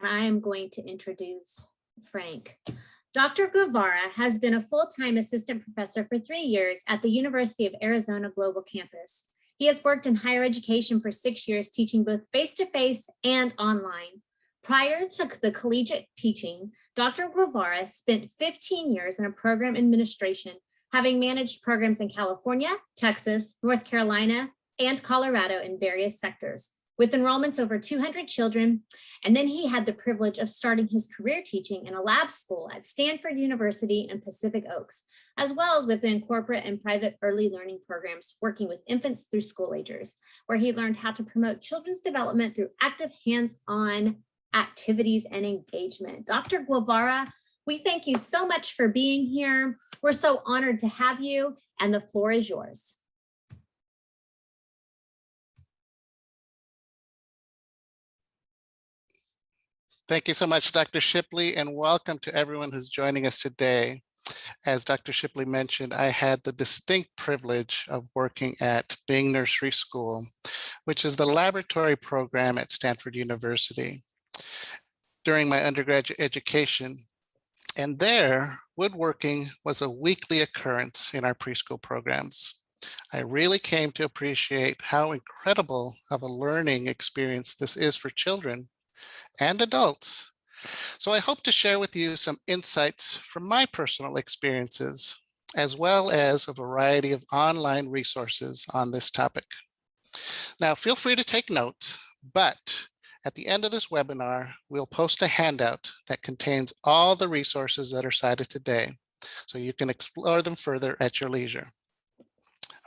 I am going to introduce Frank. Dr. Guevara has been a full-time assistant professor for 3 years at the University of Arizona Global Campus. He has worked in higher education for 6 years, teaching both face-to-face and online. Prior to the collegiate teaching, Dr. Guevara spent 15 years in a program administration, having managed programs in California, Texas, North Carolina, and Colorado in various sectors, with enrollments over 200 children. And then he had the privilege of starting his career teaching in a lab school at Stanford University in Pacific Oaks, as well as within corporate and private early learning programs, working with infants through school agers, where he learned how to promote children's development through active hands-on activities and engagement. Dr. Guevara, we thank you so much for being here. We're so honored to have you, and the floor is yours. Thank you so much, Dr. Shipley, and welcome to everyone who's joining us today. As Dr. Shipley mentioned, I had the distinct privilege of working at Bing Nursery School, which is the laboratory program at Stanford University, during my undergraduate education. And there, woodworking was a weekly occurrence in our preschool programs. I really came to appreciate how incredible of a learning experience this is for children and adults. So I hope to share with you some insights from my personal experiences, as well as a variety of online resources on this topic. Now, feel free to take notes, but at the end of this webinar, we'll post a handout that contains all the resources that are cited today, so you can explore them further at your leisure.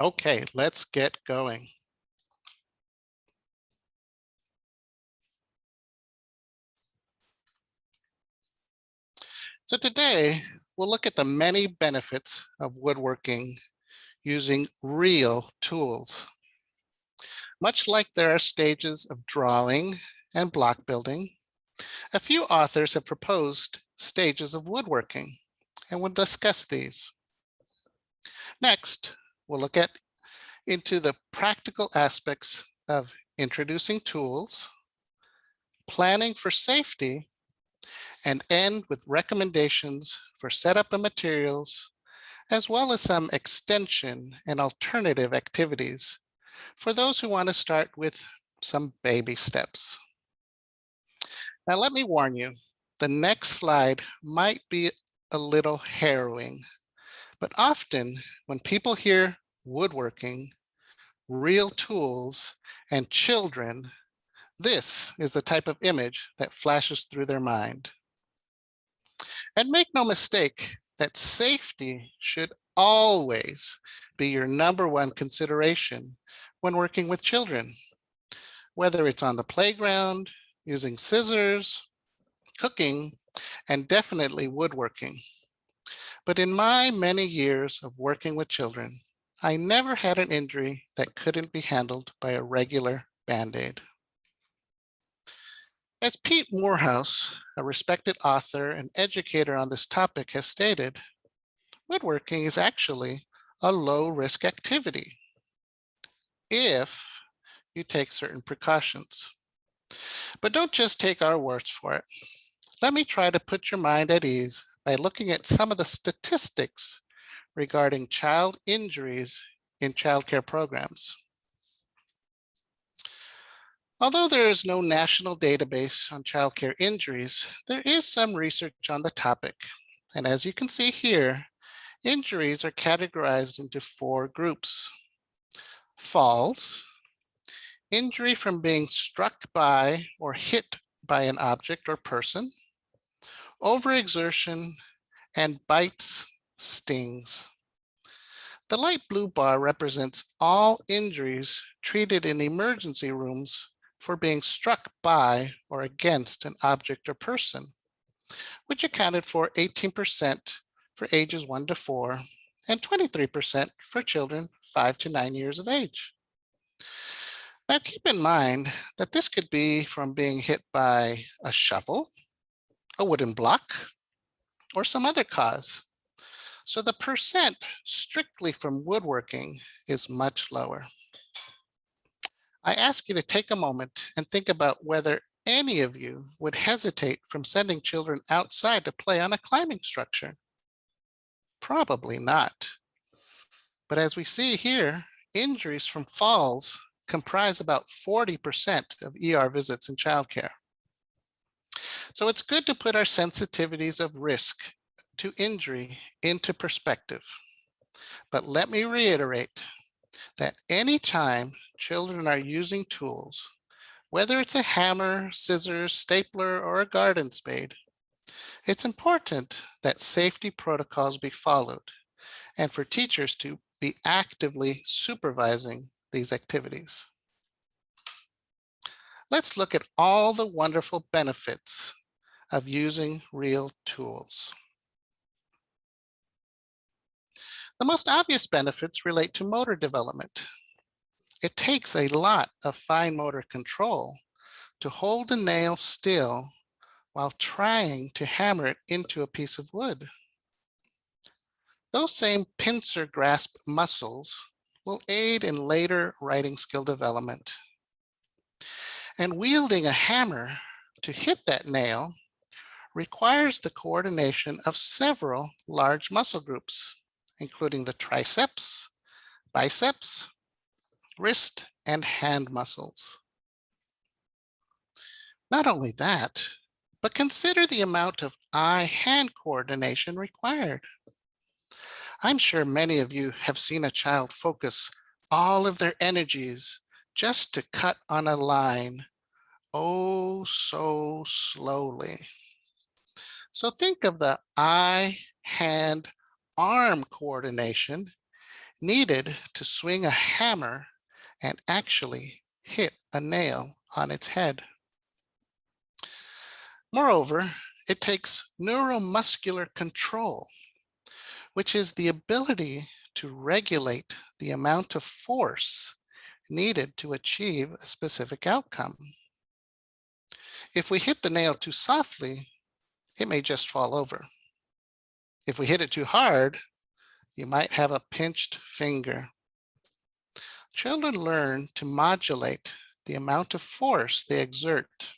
Okay, let's get going. So today, we'll look at the many benefits of woodworking using real tools. Much like there are stages of drawing and block building, a few authors have proposed stages of woodworking, and we'll discuss these. Next, we'll look into the practical aspects of introducing tools, planning for safety, and end with recommendations for setup and materials, as well as some extension and alternative activities for those who want to start with some baby steps. Now, let me warn you, the next slide might be a little harrowing, but often when people hear woodworking, real tools, and children, this is the type of image that flashes through their mind. And make no mistake that safety should always be your #1 consideration when working with children, whether it's on the playground, using scissors, cooking, and definitely woodworking. But in my many years of working with children, I never had an injury that couldn't be handled by a regular Band-Aid. As Pete Morehouse, a respected author and educator on this topic, has stated, woodworking is actually a low-risk activity if you take certain precautions. But don't just take our words for it. Let me try to put your mind at ease by looking at some of the statistics regarding child injuries in childcare programs. Although there is no national database on childcare injuries, there is some research on the topic. And as you can see here, injuries are categorized into 4 groups: falls, injury from being struck by or hit by an object or person, overexertion, and bites, stings. The light blue bar represents all injuries treated in emergency rooms for being struck by or against an object or person, which accounted for 18% for ages 1 to 4 and 23% for children 5 to 9 years of age. Now keep in mind that this could be from being hit by a shovel, a wooden block, or some other cause. So the percent strictly from woodworking is much lower. I ask you to take a moment and think about whether any of you would hesitate from sending children outside to play on a climbing structure? Probably not. But as we see here, injuries from falls comprise about 40% of ER visits in childcare. So it's good to put our sensitivities of risk to injury into perspective. But let me reiterate that anytime children are using tools, whether it's a hammer, scissors, stapler, or a garden spade, it's important that safety protocols be followed and for teachers to be actively supervising these activities. Let's look at all the wonderful benefits of using real tools. The most obvious benefits relate to motor development. It takes a lot of fine motor control to hold a nail still while trying to hammer it into a piece of wood. Those same pincer grasp muscles will aid in later writing skill development. And wielding a hammer to hit that nail requires the coordination of several large muscle groups, including the triceps, biceps, wrist, and hand muscles. Not only that, but consider the amount of eye-hand coordination required. I'm sure many of you have seen a child focus all of their energies just to cut on a line, oh so slowly. So think of the eye-hand-arm coordination needed to swing a hammer and actually hit a nail on its head. Moreover, it takes neuromuscular control, which is the ability to regulate the amount of force needed to achieve a specific outcome. If we hit the nail too softly, it may just fall over. If we hit it too hard, you might have a pinched finger. Children learn to modulate the amount of force they exert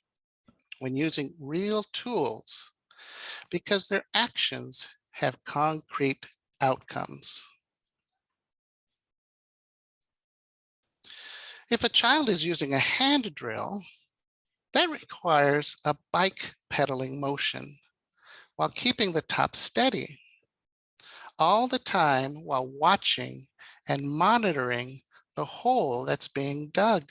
when using real tools because their actions have concrete outcomes. If a child is using a hand drill, that requires a bike pedaling motion while keeping the top steady, all the time while watching and monitoring the hole that's being dug.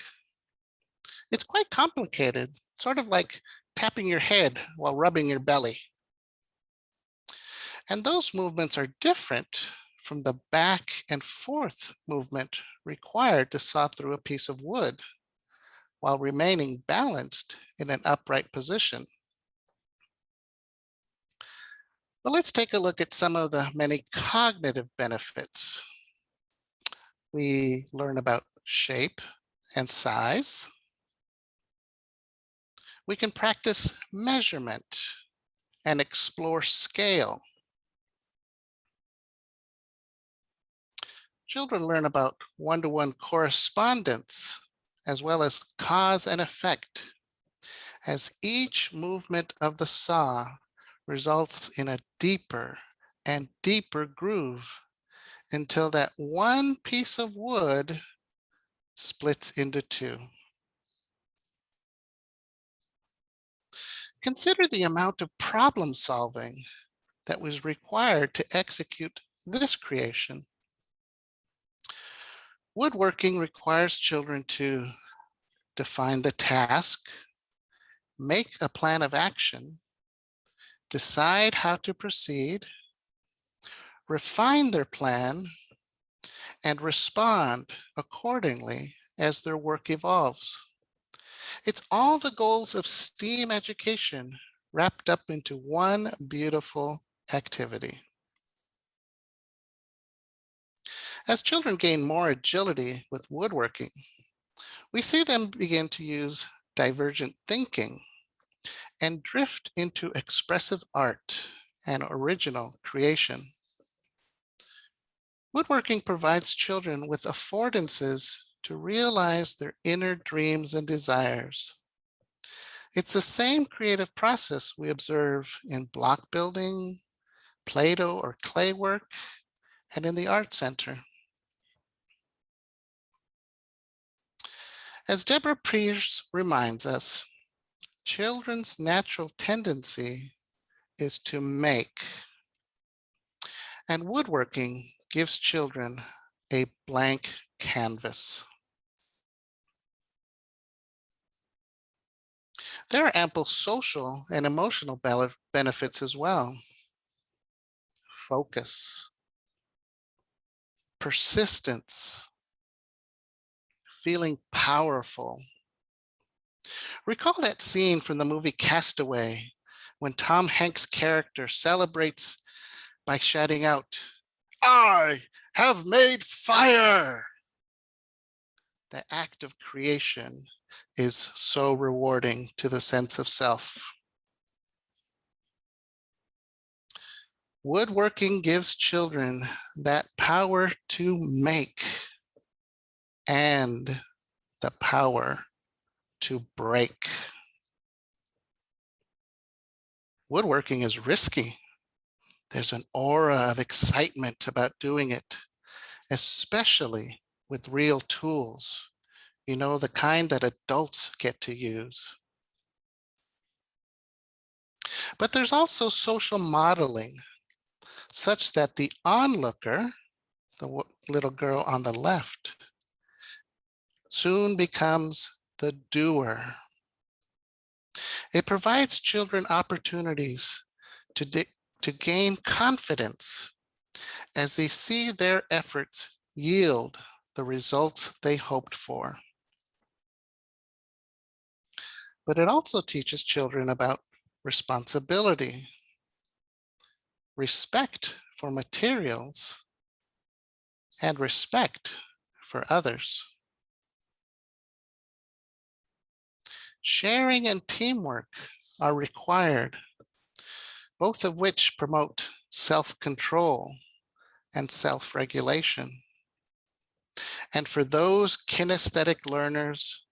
It's quite complicated, sort of like tapping your head while rubbing your belly. And those movements are different from the back and forth movement required to saw through a piece of wood while remaining balanced in an upright position. But let's take a look at some of the many cognitive benefits. We learn about shape and size. We can practice measurement and explore scale. Children learn about one-to-one correspondence as well as cause and effect, as each movement of the saw results in a deeper and deeper groove until that one piece of wood splits into two. Consider the amount of problem solving that was required to execute this creation. Woodworking requires children to define the task, make a plan of action, decide how to proceed, refine their plan, and respond accordingly as their work evolves. It's all the goals of STEAM education wrapped up into one beautiful activity. As children gain more agility with woodworking, we see them begin to use divergent thinking and drift into expressive art and original creation. Woodworking provides children with affordances to realize their inner dreams and desires. It's the same creative process we observe in block building, Play-Doh or clay work, and in the art center. As Deborah Pierce reminds us, children's natural tendency is to make, and woodworking gives children a blank canvas. There are ample social and emotional benefits as well. Focus, persistence, feeling powerful. Recall that scene from the movie Castaway when Tom Hanks' character celebrates by shouting out, "I have made fire." The act of creation is so rewarding to the sense of self. Woodworking gives children that power to make and the power to break. Woodworking is risky. There's an aura of excitement about doing it, especially with real tools, you know, the kind that adults get to use. But there's also social modeling, such that the onlooker, the little girl on the left, soon becomes the doer. It provides children opportunities to gain confidence as they see their efforts yield the results they hoped for. But it also teaches children about responsibility, respect for materials, and respect for others. Sharing and teamwork are required, both of which promote self-control and self-regulation. And for those kinesthetic learners,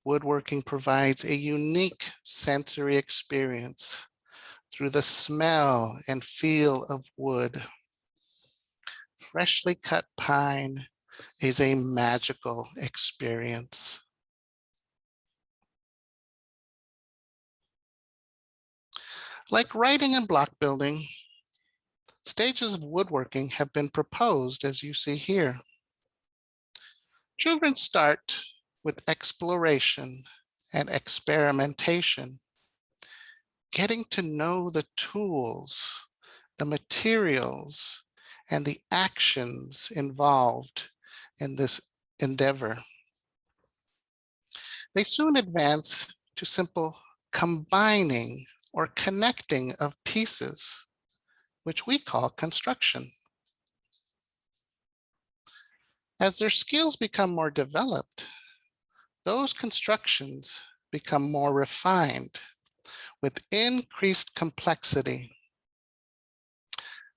woodworking provides a unique sensory experience through the smell and feel of wood. Freshly cut pine is a magical experience. Like writing and block building, stages of woodworking have been proposed as you see here. Children start with exploration and experimentation, getting to know the tools, the materials, and the actions involved in this endeavor. They soon advance to simple combining or connecting of pieces, which we call construction. As their skills become more developed, those constructions become more refined with increased complexity.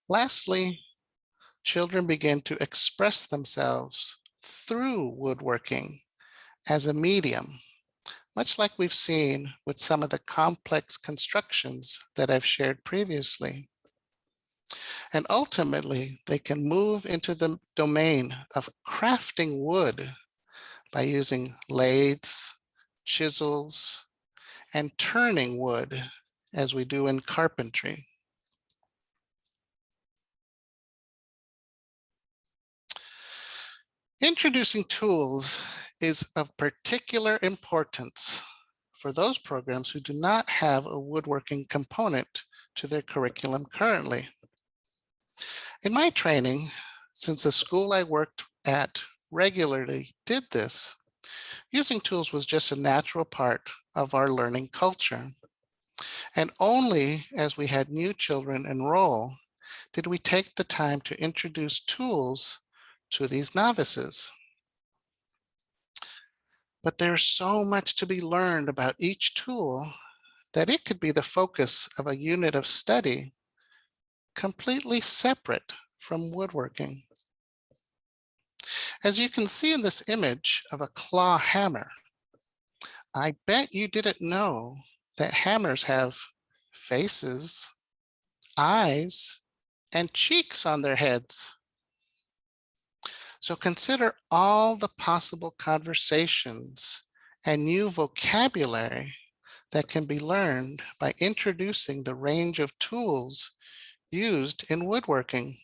Lastly, children begin to express themselves through woodworking as a medium, much like we've seen with some of the complex constructions that I've shared previously. And ultimately, they can move into the domain of crafting wood by using lathes, chisels, and turning wood as we do in carpentry. Introducing tools is of particular importance for those programs who do not have a woodworking component to their curriculum currently. In my training, since the school I worked at regularly did this, using tools was just a natural part of our learning culture. And only as we had new children enroll did we take the time to introduce tools to these novices. But there's so much to be learned about each tool that it could be the focus of a unit of study completely separate from woodworking. As you can see in this image of a claw hammer, I bet you didn't know that hammers have faces, eyes, and cheeks on their heads. So consider all the possible conversations and new vocabulary that can be learned by introducing the range of tools used in woodworking.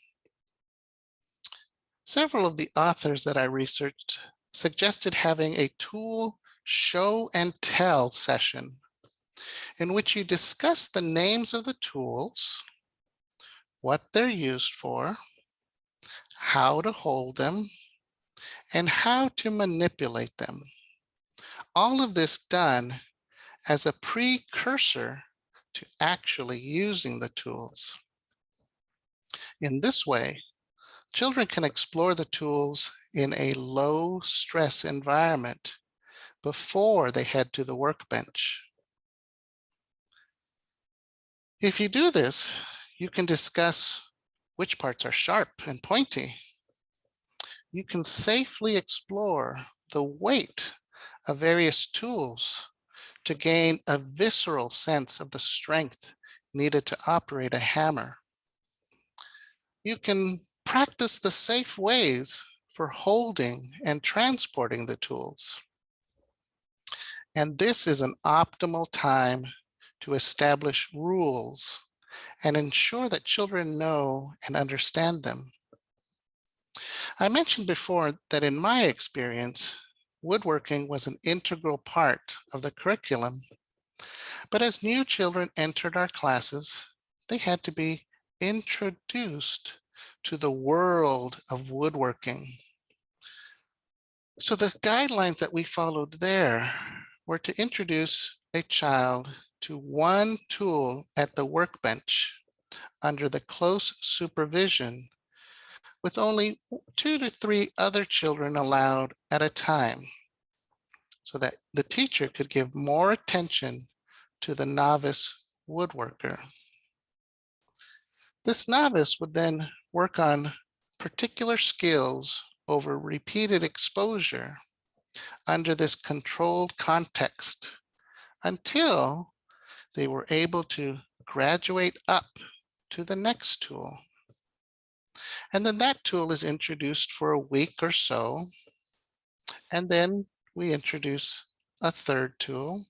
Several of the authors that I researched suggested having a tool show and tell session in which you discuss the names of the tools, what they're used for, how to hold them, and how to manipulate them. All of this done as a precursor to actually using the tools. In this way, children can explore the tools in a low stress environment before they head to the workbench. If you do this, you can discuss which parts are sharp and pointy. You can safely explore the weight of various tools to gain a visceral sense of the strength needed to operate a hammer. You can practice the safe ways for holding and transporting the tools. And this is an optimal time to establish rules and ensure that children know and understand them. I mentioned before that in my experience, woodworking was an integral part of the curriculum. But as new children entered our classes, they had to be introduced to the world of woodworking. So the guidelines that we followed there were to introduce a child to one tool at the workbench under the close supervision, with only 2 to 3 other children allowed at a time, so that the teacher could give more attention to the novice woodworker. This novice would then work on particular skills over repeated exposure under this controlled context until they were able to graduate up to the next tool. And then that tool is introduced for a week or so. And then we introduce a third tool,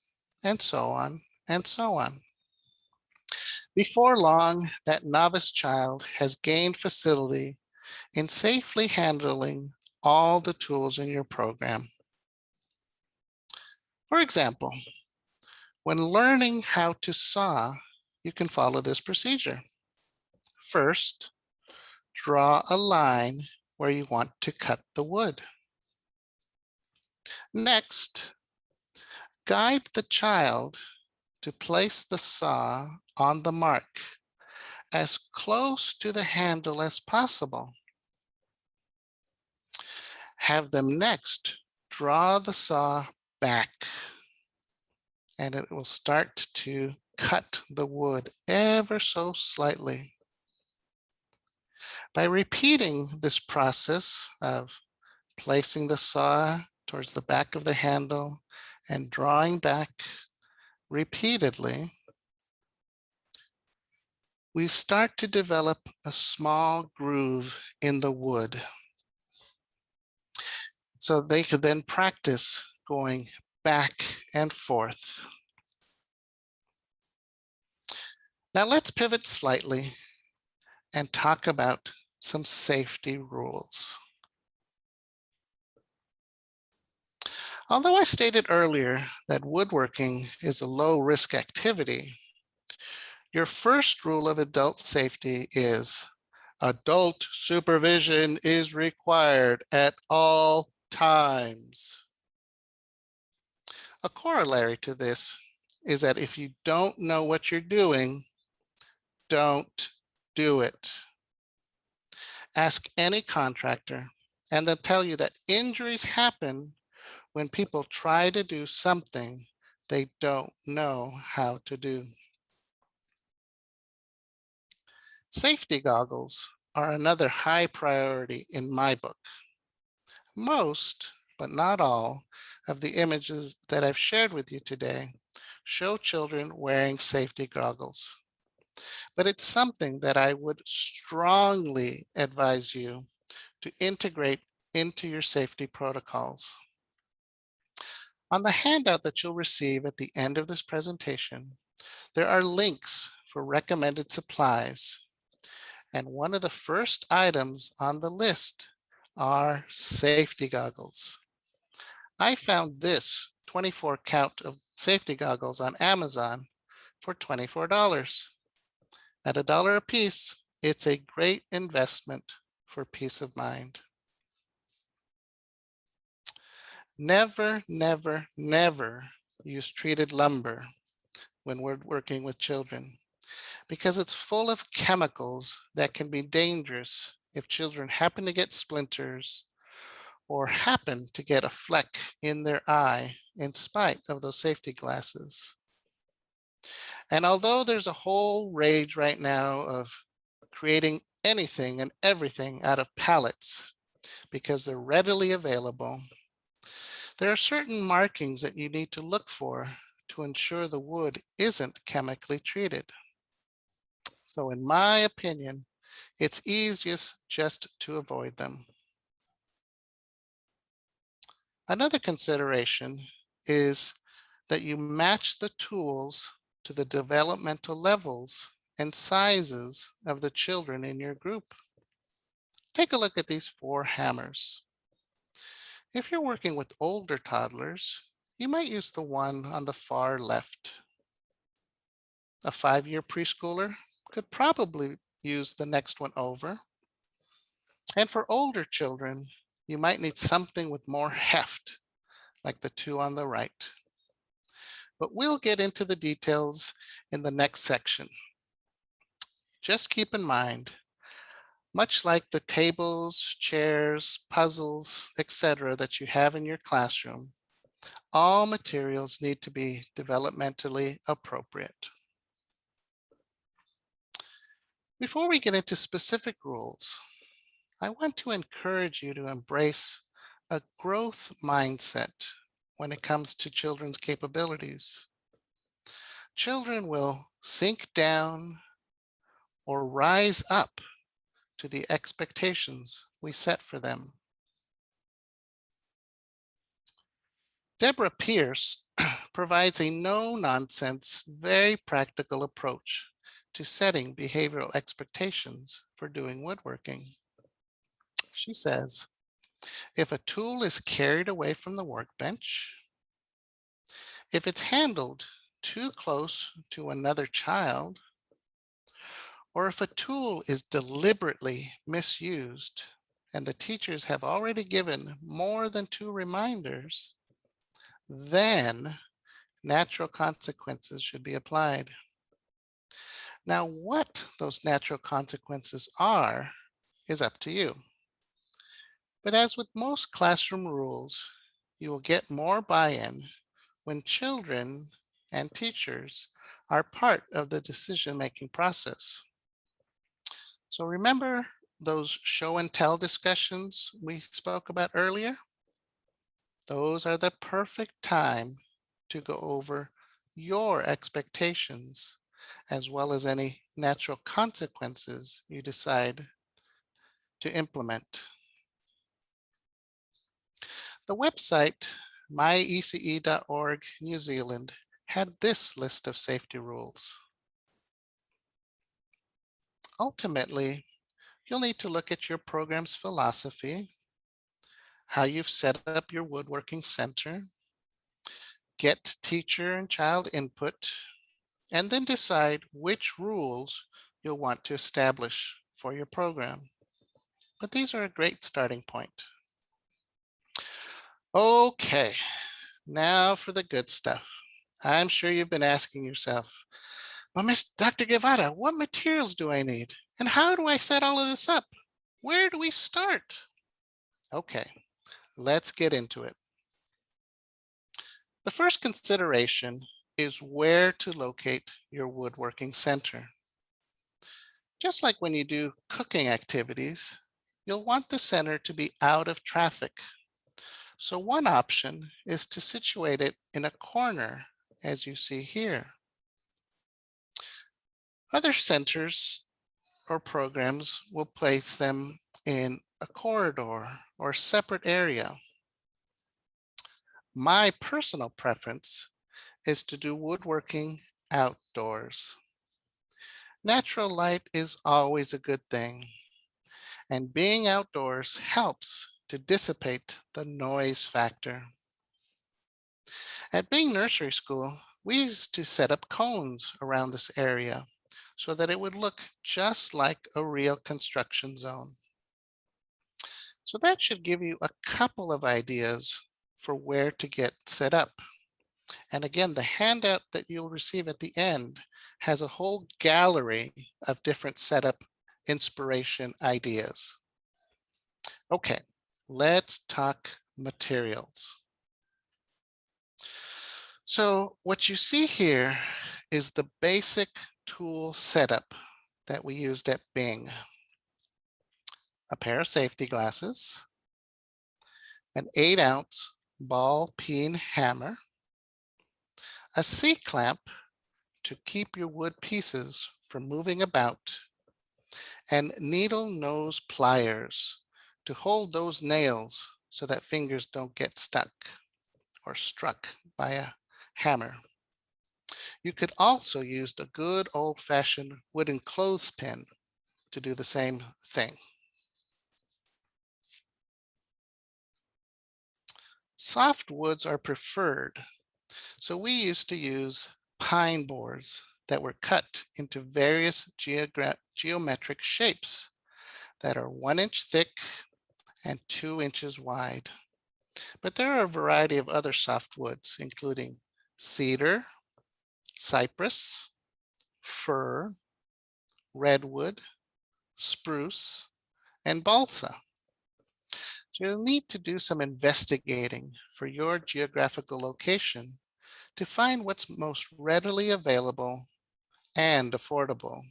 and so on and so on. Before long, that novice child has gained facility in safely handling all the tools in your program. For example, when learning how to saw, you can follow this procedure. First, draw a line where you want to cut the wood. Next, guide the child to place the saw on the mark as close to the handle as possible. Have them next draw the saw back, and it will start to cut the wood ever so slightly. By repeating this process of placing the saw towards the back of the handle and drawing back repeatedly, we start to develop a small groove in the wood. So they could then practice going back and forth. Now let's pivot slightly and talk about some safety rules. Although I stated earlier that woodworking is a low-risk activity, your first rule of adult safety is adult supervision is required at all times. A corollary to this is that if you don't know what you're doing, don't do it. Ask any contractor, and they'll tell you that injuries happen when people try to do something they don't know how to do. Safety goggles are another high priority in my book. Most, but not all, of the images that I've shared with you today show children wearing safety goggles. But it's something that I would strongly advise you to integrate into your safety protocols. On the handout that you'll receive at the end of this presentation, there are links for recommended supplies. And one of the first items on the list are safety goggles. I found this 24 count of safety goggles on Amazon for $24. At $1 a piece, it's a great investment for peace of mind. Never, never, never use treated lumber when we're working with children, because it's full of chemicals that can be dangerous if children happen to get splinters or happen to get a fleck in their eye in spite of those safety glasses. And although there's a whole rage right now of creating anything and everything out of pallets because they're readily available, there are certain markings that you need to look for to ensure the wood isn't chemically treated. So in my opinion, it's easiest just to avoid them. Another consideration is that you match the tools to the developmental levels and sizes of the children in your group. Take a look at these 4 hammers. If you're working with older toddlers, you might use the one on the far left. A 5-year preschooler could probably use the next one over. And for older children, you might need something with more heft, like the 2 on the right. But we'll get into the details in the next section. Just keep in mind, much like the tables, chairs, puzzles, etc. that you have in your classroom, all materials need to be developmentally appropriate. Before we get into specific rules, I want to encourage you to embrace a growth mindset when it comes to children's capabilities. Children will sink down or rise up to the expectations we set for them. Deborah Pierce provides a no-nonsense, very practical approach to setting behavioral expectations for doing woodworking. She says, if a tool is carried away from the workbench, if it's handled too close to another child, or if a tool is deliberately misused and the teachers have already given more than 2 reminders, then natural consequences should be applied. Now, what those natural consequences are is up to you. But as with most classroom rules, you will get more buy-in when children and teachers are part of the decision-making process. So remember those show and tell discussions we spoke about earlier? Those are the perfect time to go over your expectations as well as any natural consequences you decide to implement. The website myece.org New Zealand had this list of safety rules. Ultimately, you'll need to look at your program's philosophy, how you've set up your woodworking center, get teacher and child input, and then decide which rules you'll want to establish for your program. But these are a great starting point. Okay, now for the good stuff. I'm sure you've been asking yourself, well, Dr. Guevara, what materials do I need? And how do I set all of this up? Where do we start? Okay, let's get into it. The first consideration is where to locate your woodworking center. Just like when you do cooking activities, you'll want the center to be out of traffic. So one option is to situate it in a corner as you see here. Other centers or programs will place them in a corridor or separate area. My personal preference is to do woodworking outdoors. Natural light is always a good thing, and being outdoors helps to dissipate the noise factor. At Bing Nursery School, we used to set up cones around this area so that it would look just like a real construction zone. So that should give you a couple of ideas for where to get set up. And again, the handout that you'll receive at the end has a whole gallery of different setup inspiration ideas. Okay, let's talk materials. So what you see here is the basic tool setup that we used at Bing. A pair of safety glasses, an 8-ounce ball peen hammer, a C-clamp to keep your wood pieces from moving about, and needle nose pliers to hold those nails so that fingers don't get stuck or struck by a hammer. You could also use a good old-fashioned wooden clothespin to do the same thing. Soft woods are preferred, so we used to use pine boards that were cut into various geometric shapes that are 1 inch thick and 2 inches wide. But there are a variety of other soft woods, including cedar, cypress, fir, redwood, spruce, and balsa. So you'll need to do some investigating for your geographical location to find what's most readily available and affordable.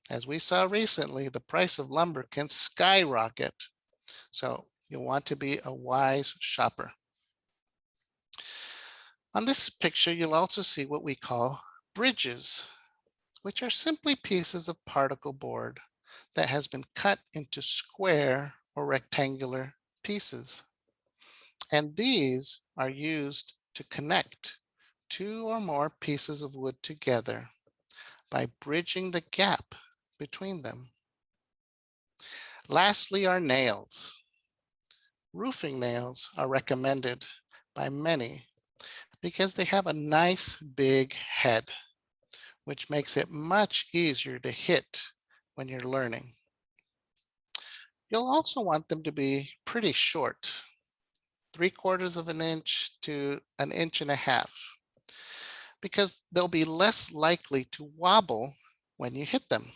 As we saw recently, the price of lumber can skyrocket, so you'll want to be a wise shopper. On this picture, you'll also see what we call bridges, which are simply pieces of particle board that has been cut into square or rectangular pieces. And these are used to connect 2 or more pieces of wood together by bridging the gap between them. Lastly are nails. Roofing nails are recommended by many because they have a nice big head, which makes it much easier to hit when you're learning. You'll also want them to be pretty short, 3/4 of an inch to 1.5 inches, because they'll be less likely to wobble when you hit them.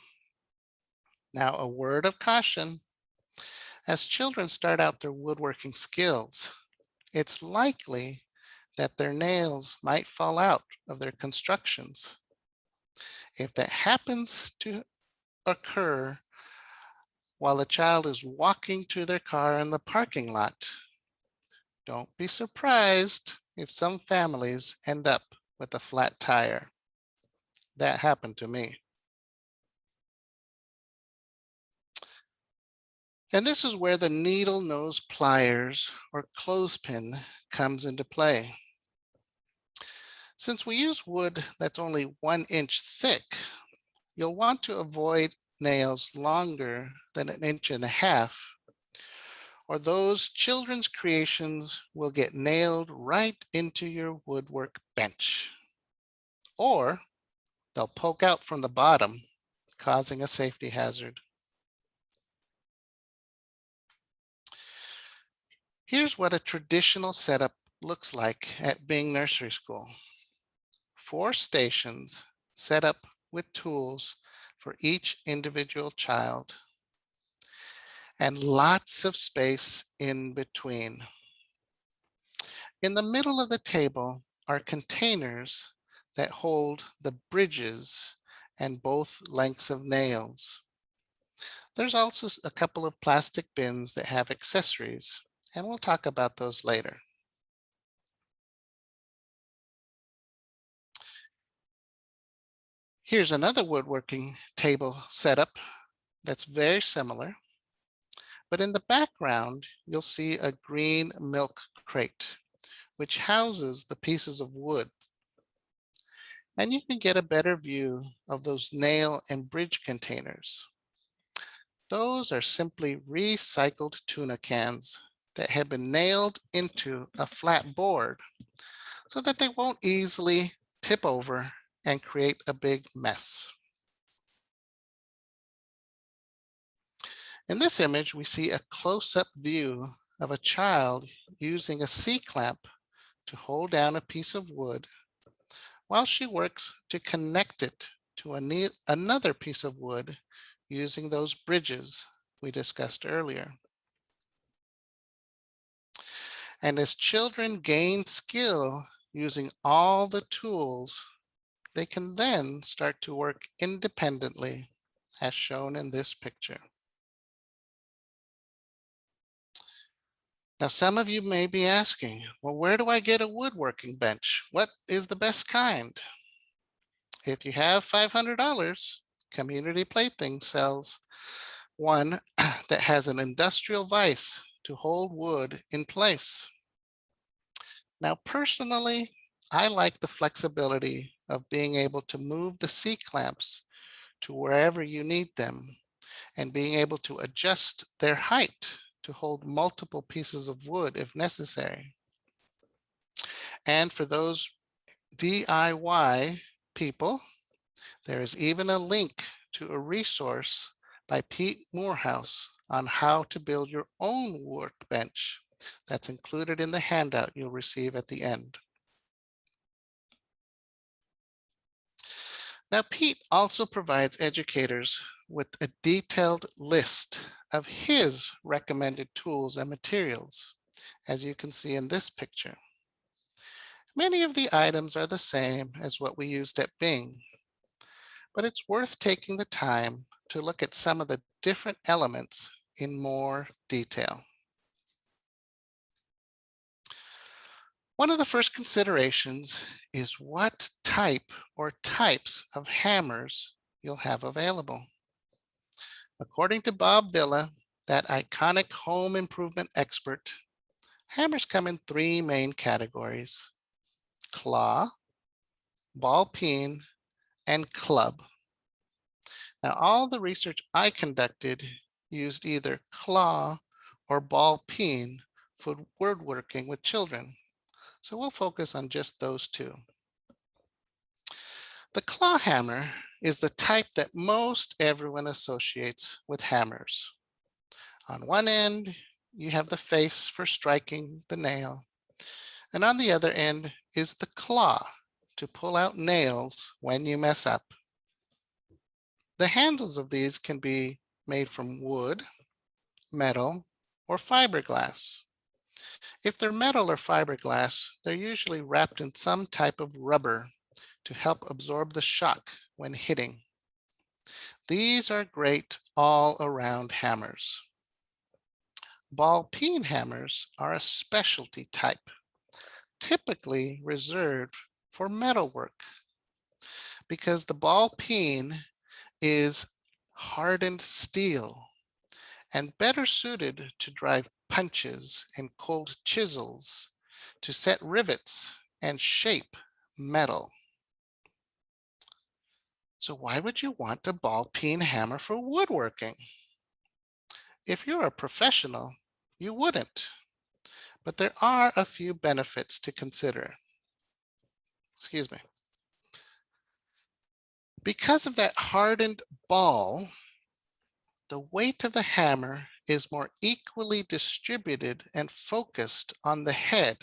Now, a word of caution. As children start out their woodworking skills, it's likely that their nails might fall out of their constructions. If that happens to occur while the child is walking to their car in the parking lot, don't be surprised if some families end up with a flat tire. That happened to me. And this is where the needle nose pliers or clothespin comes into play. Since we use wood that's only 1 inch thick, you'll want to avoid nails longer than 1.5 inches, or those children's creations will get nailed right into your woodwork bench. Or they'll poke out from the bottom, causing a safety hazard. Here's what a traditional setup looks like at Bing Nursery School. 4 stations set up with tools for each individual child, and lots of space in between. In the middle of the table are containers that hold the bridges and both lengths of nails. There's also a couple of plastic bins that have accessories, and we'll talk about those later. Here's another woodworking table setup that's very similar, but in the background, you'll see a green milk crate, which houses the pieces of wood. And you can get a better view of those nail and bridge containers. Those are simply recycled tuna cans that have been nailed into a flat board so that they won't easily tip over and create a big mess. In this image, we see a close-up view of a child using a C-clamp to hold down a piece of wood while she works to connect it to another piece of wood using those bridges we discussed earlier. And as children gain skill using all the tools, they can then start to work independently, as shown in this picture. Now, some of you may be asking, well, where do I get a woodworking bench? What is the best kind? If you have $500, Community Plaything sells one that has an industrial vise to hold wood in place. Now, personally, I like the flexibility of being able to move the C-clamps to wherever you need them and being able to adjust their height to hold multiple pieces of wood if necessary. And for those DIY people, there is even a link to a resource by Pete Morehouse on how to build your own workbench. That's included in the handout you'll receive at the end. Now, Pete also provides educators with a detailed list of his recommended tools and materials, as you can see in this picture. Many of the items are the same as what we used at Bing, but it's worth taking the time to look at some of the different elements in more detail. One of the first considerations is what type or types of hammers you'll have available. According to Bob Villa, that iconic home improvement expert, hammers come in three main categories: claw, ball peen, and club. Now, all the research I conducted used either claw or ball peen for woodworking with children. So we'll focus on just those two. The claw hammer is the type that most everyone associates with hammers. On one end, you have the face for striking the nail, and on the other end is the claw to pull out nails when you mess up. The handles of these can be made from wood, metal, or fiberglass. If they're metal or fiberglass, they're usually wrapped in some type of rubber to help absorb the shock when hitting. These are great all-around hammers. Ball peen hammers are a specialty type, typically reserved for metalwork, because the ball peen is hardened steel and better suited to drive punches and cold chisels, to set rivets and shape metal. So why would you want a ball peen hammer for woodworking? If you're a professional, you wouldn't, but there are a few benefits to consider. Excuse me. Because of that hardened ball, the weight of the hammer is more equally distributed and focused on the head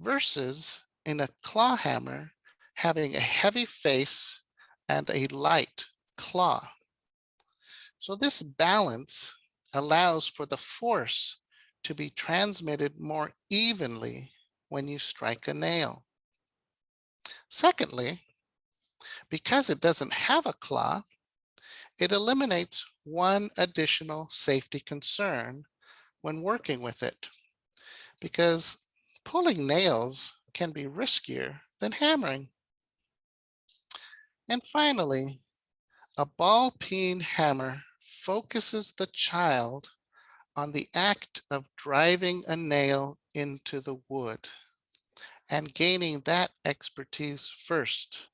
versus in a claw hammer having a heavy face and a light claw. So this balance allows for the force to be transmitted more evenly when you strike a nail. Secondly, because it doesn't have a claw, it eliminates one additional safety concern when working with it, because pulling nails can be riskier than hammering. And finally, a ball-peen hammer focuses the child on the act of driving a nail into the wood and gaining that expertise first.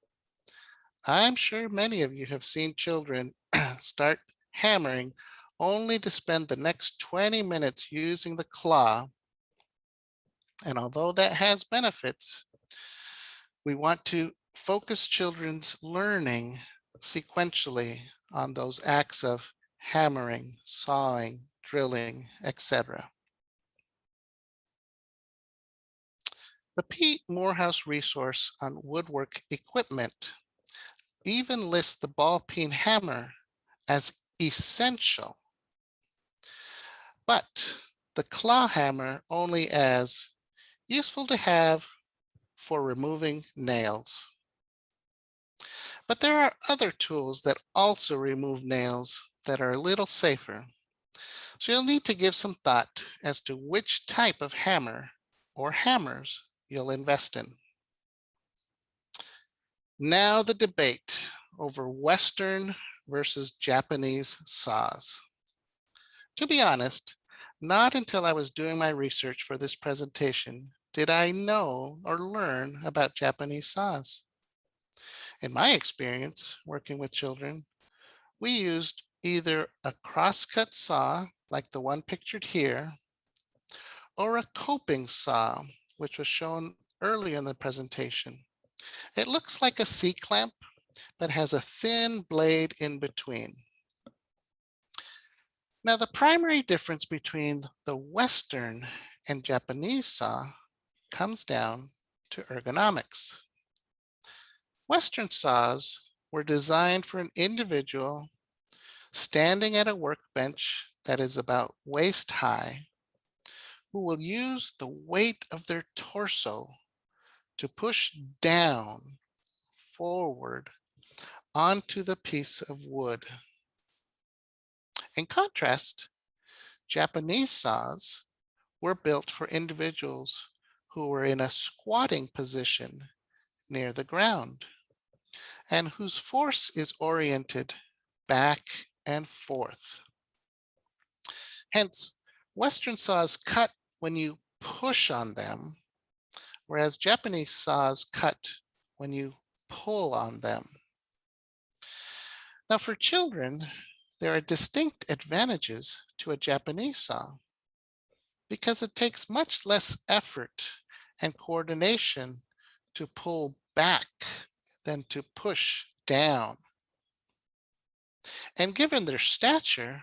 I'm sure many of you have seen children start hammering only to spend the next 20 minutes using the claw. And although that has benefits, we want to focus children's learning sequentially on those acts of hammering, sawing, drilling, etc. The Pete Morehouse resource on woodwork equipment even lists the ball-peen hammer as essential, but the claw hammer only as useful to have for removing nails. But there are other tools that also remove nails that are a little safer. So you'll need to give some thought as to which type of hammer or hammers you'll invest in. Now the debate over Western versus Japanese saws. To be honest, not until I was doing my research for this presentation did I know or learn about Japanese saws. In my experience working with children, we used either a crosscut saw like the one pictured here, or a coping saw, which was shown earlier in the presentation. It looks like a C-clamp, but has a thin blade in between. Now, the primary difference between the Western and Japanese saw comes down to ergonomics. Western saws were designed for an individual standing at a workbench that is about waist high, who will use the weight of their torso to push down, forward, onto the piece of wood. In contrast, Japanese saws were built for individuals who were in a squatting position near the ground and whose force is oriented back and forth. Hence, Western saws cut when you push on them, whereas Japanese saws cut when you pull on them. Now for children, there are distinct advantages to a Japanese saw because it takes much less effort and coordination to pull back than to push down. And given their stature,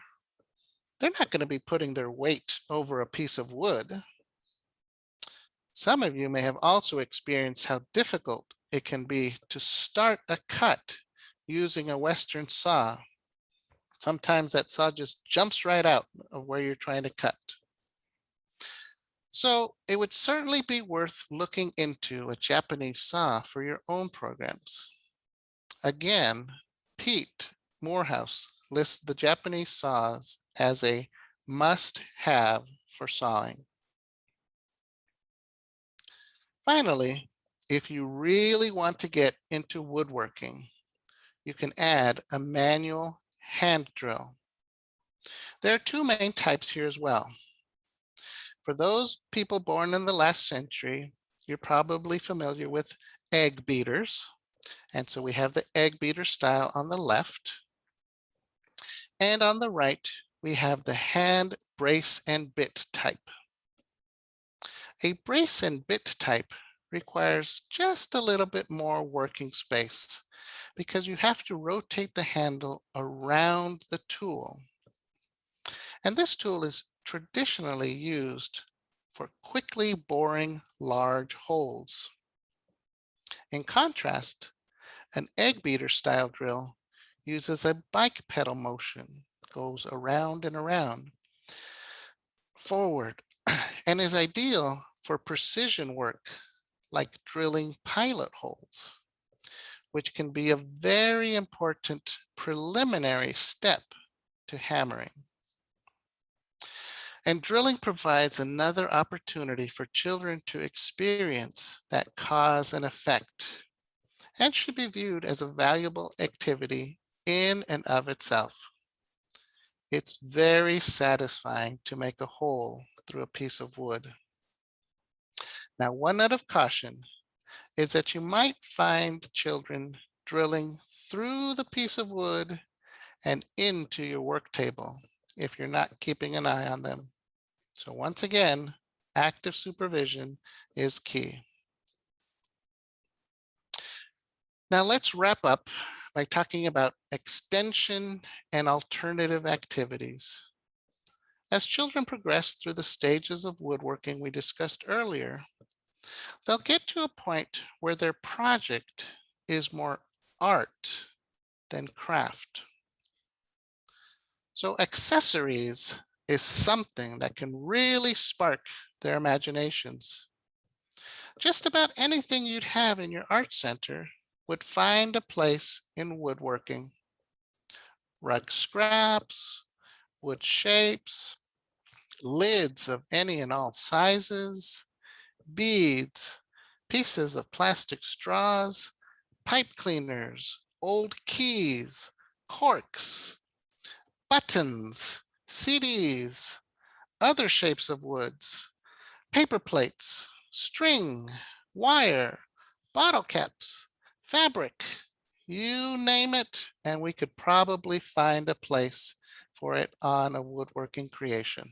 they're not going to be putting their weight over a piece of wood. Some of you may have also experienced how difficult it can be to start a cut using a Western saw. Sometimes that saw just jumps right out of where you're trying to cut. So it would certainly be worth looking into a Japanese saw for your own programs. Again, Pete Morehouse lists the Japanese saws as a must-have for sawing. Finally, if you really want to get into woodworking, you can add a manual hand drill. There are two main types here as well. For those people born in the last century, you're probably familiar with egg beaters. And so we have the egg beater style on the left. And on the right, we have the hand brace and bit type. A brace and bit type requires just a little bit more working space because you have to rotate the handle around the tool. And this tool is traditionally used for quickly boring large holes. In contrast, an egg beater style drill uses a bike pedal motion, goes around and around, forward, and is ideal for precision work like drilling pilot holes, which can be a very important preliminary step to hammering. And drilling provides another opportunity for children to experience that cause and effect. and should be viewed as a valuable activity in and of itself. It's very satisfying to make a hole through a piece of wood. Now, one note of caution is that you might find children drilling through the piece of wood and into your work table if you're not keeping an eye on them. So once again, active supervision is key. Now let's wrap up by talking about extension and alternative activities. As children progress through the stages of woodworking we discussed earlier, they'll get to a point where their project is more art than craft. So accessories is something that can really spark their imaginations. Just about anything you'd have in your art center would find a place in woodworking. Rug scraps, wood shapes, lids of any and all sizes, beads, pieces of plastic straws, pipe cleaners, old keys, corks, buttons, CDs, other shapes of woods, paper plates, string, wire, bottle caps, fabric, you name it, and we could probably find a place for it on a woodworking creation.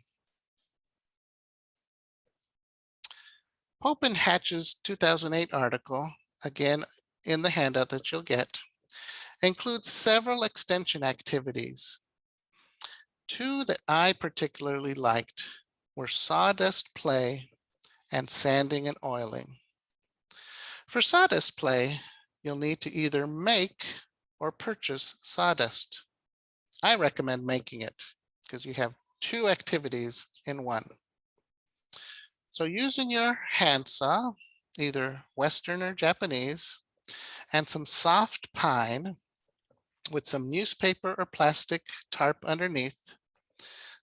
Pope and Hatch's 2008 article, again in the handout that you'll get, includes several extension activities. Two that I particularly liked were sawdust play and sanding and oiling. For sawdust play, you'll need to either make or purchase sawdust. I recommend making it because you have two activities in one. So using your handsaw, either Western or Japanese, and some soft pine with some newspaper or plastic tarp underneath,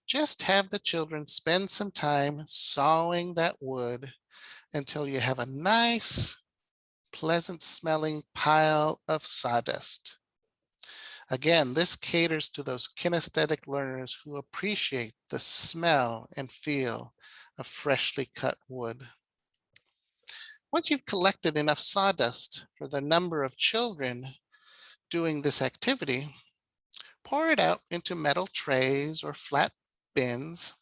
just have the children spend some time sawing that wood until you have a nice, pleasant smelling pile of sawdust. Again, this caters to those kinesthetic learners who appreciate the smell and feel of freshly cut wood. Once you've collected enough sawdust for the number of children doing this activity, pour it out into metal trays or flat bins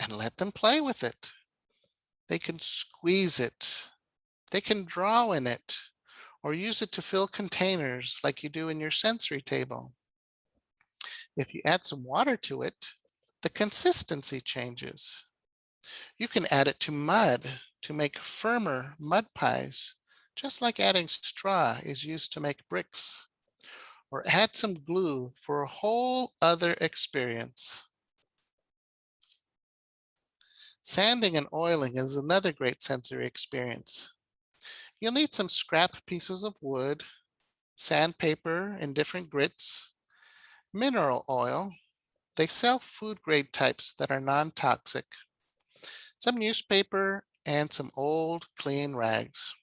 and let them play with it. They can squeeze it, they can draw in it, or use it to fill containers like you do in your sensory table. If you add some water to it, the consistency changes. You can add it to mud to make firmer mud pies, just like adding straw is used to make bricks. Or add some glue for a whole other experience. Sanding and oiling is another great sensory experience. You'll need some scrap pieces of wood, sandpaper in different grits, mineral oil. They sell food grade types that are non-toxic, some newspaper, and some old clean rags.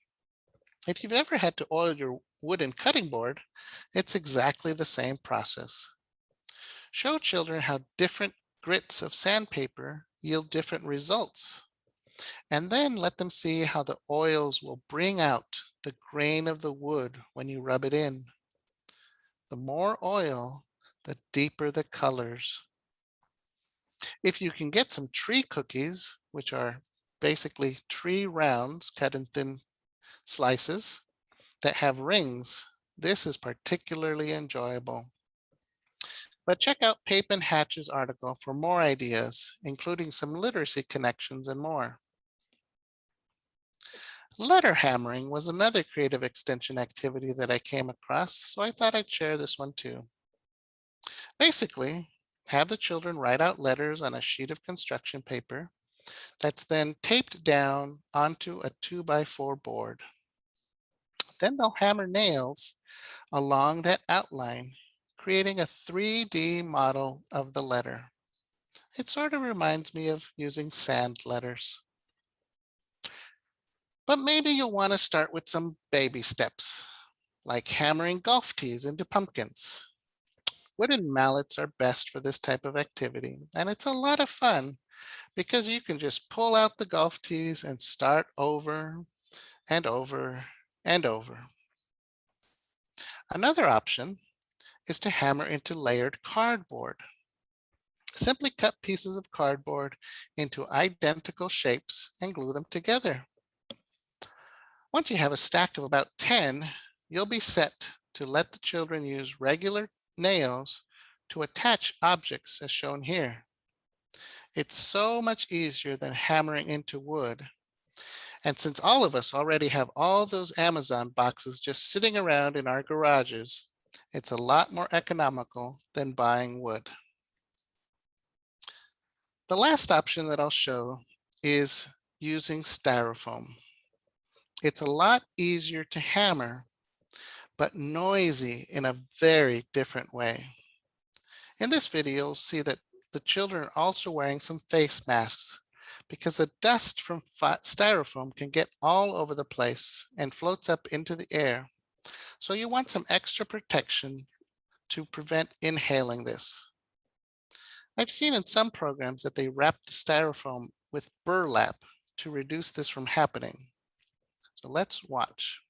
If you've ever had to oil your wooden cutting board, it's exactly the same process. Show children how different grits of sandpaper yield different results, and then let them see how the oils will bring out the grain of the wood when you rub it in. The more oil, the deeper the colors. If you can get some tree cookies, which are basically tree rounds cut in thin slices that have rings, this is particularly enjoyable. But check out Pape and Hatch's article for more ideas, including some literacy connections and more. Letter hammering was another creative extension activity that I came across, so I thought I'd share this one too. Basically, have the children write out letters on a sheet of construction paper that's then taped down onto a 2x4 board. Then they'll hammer nails along that outline, creating a 3D model of the letter. It sort of reminds me of using sand letters. But maybe you'll want to start with some baby steps, like hammering golf tees into pumpkins. Wooden mallets are best for this type of activity, and it's a lot of fun because you can just pull out the golf tees and start over and over and over. Another option is to hammer into layered cardboard. Simply cut pieces of cardboard into identical shapes and glue them together. Once you have a stack of about 10, you'll be set to let the children use regular nails to attach objects as shown here. It's so much easier than hammering into wood. And since all of us already have all those Amazon boxes just sitting around in our garages, it's a lot more economical than buying wood. The last option that I'll show is using styrofoam. It's a lot easier to hammer, but noisy in a very different way. In this video, you'll see that the children are also wearing some face masks because the dust from styrofoam can get all over the place and floats up into the air. So you want some extra protection to prevent inhaling this. I've seen in some programs that they wrap the styrofoam with burlap to reduce this from happening. So let's watch.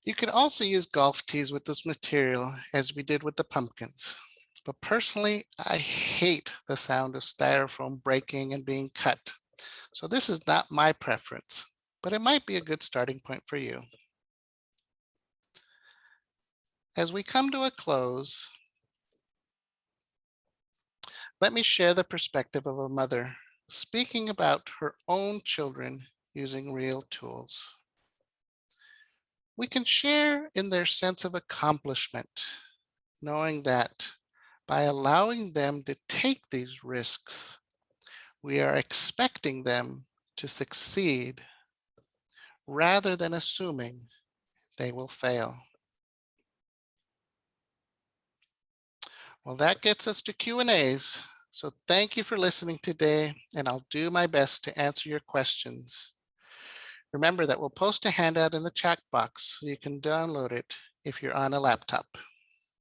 You can also use golf tees with this material as we did with the pumpkins. But personally, I hate the sound of styrofoam breaking and being cut. So this is not my preference, but it might be a good starting point for you. As we come to a close, let me share the perspective of a mother speaking about her own children using real tools. We can share in their sense of accomplishment, knowing that by allowing them to take these risks, we are expecting them to succeed rather than assuming they will fail. Well, that gets us to Q&As. So thank you for listening today, and I'll do my best to answer your questions. Remember that we'll post a handout in the chat box so you can download it if you're on a laptop.